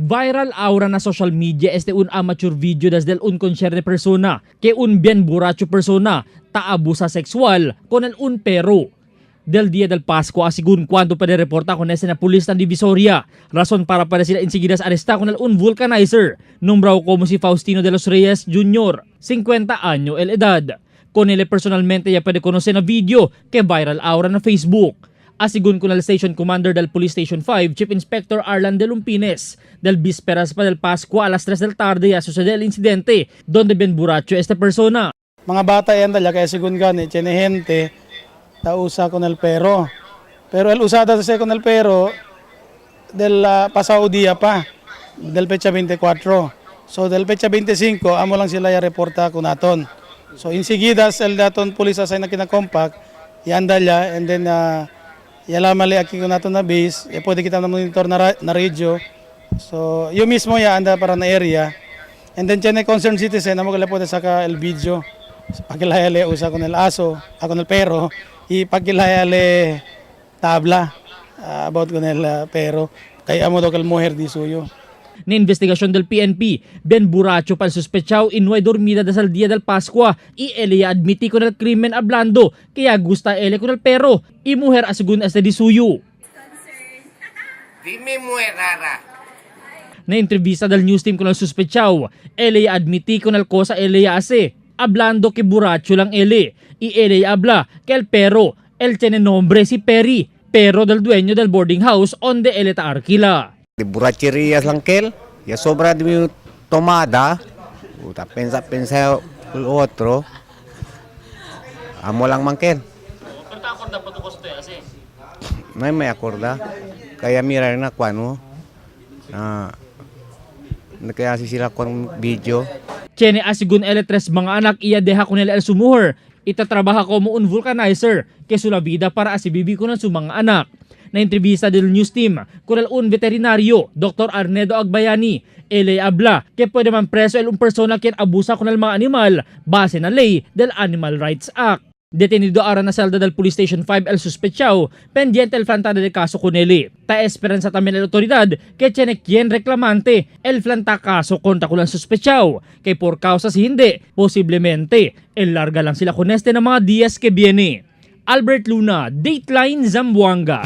Viral ahora na social media un amateur video desde un concerne persona que un bien borracho persona abusa sexual con un perro. Del día del Pasko asigun cuando puede reporta con ese na pulis ng Divisoria. Rason para sila inseguidas aresta con un vulcanizer. Nombrado como si Faustino de los Reyes Jr., 50 años el edad. Con él personalmente ya puede conocer na video que viral ahora na Facebook. Asigun con el Station Commander del Police Station 5, Chief Inspector Arlan de Lumpines, del vísperas pa del Pasko a las 3 del tarde ya sucede el incidente donde bien borracho esta persona. Mga bata yan dala kaya según gani, tiene gente ta usa con el perro. Pero el usada sa con el perro del pasado día pa, del pecha 24. So del pecha 25, amo lang sila ya reporta con aton. So inseguidas el daton police asay na kinakompact, yan dala and then yala mali aki ko nato na base, pwede kita na monitor na radio. So, yung mismo ya anda para na area. And then tiene concerned citizen, amo kala pwede saka el video. Pagkilayale usa con el aso, con el perro, y pagkilayale tabla about con el perro. Kaya amo daw kal mujer di suyo. Na investigasyon del PNP, ben borracho pa el sospechao y no hay dormida desde el día del Pascua y él ya admití con el crimen hablando kaya gusta él con el perro y mujer asigun este di suyo. Dime muerara. Na entrevista del news team con el sospechao, él ya admití con el cosa él ya hace, hablando que borracho lang él y él ya habla que el perro, él tiene nombre si Perry, perro del dueño del boarding house donde él está alquila. De borracherias lang kel, ya sobra de mi tomada, puta pensa el otro, amo lang man kel. Pero acorda pa to koste ase. No may acorda, kaya mira na kwano, kaya sila kung video. Tiene asigun L3 mga anak iya deha con el sumuher, itatrabaha como un vulcanizer, que sula vida para asibibi ko ng sumang anak. Na entrevista del news team con el un veterinario, Dr. Arnedo Agbayani, él habla que puede man preso el un persona quien abusa con el mga animal base na ley del Animal Rights Act. Detenido ahora na celda del Police Station 5 el sospechao, pendiente el flantada de caso con él. Ta esperanza también la autoridad que tiene quien reclamante el flanta caso contra con el sospechao, que por causa si hindi, posiblemente, el larga lang sila con este na mga días que viene. Albert Luna, Dateline Zamboanga.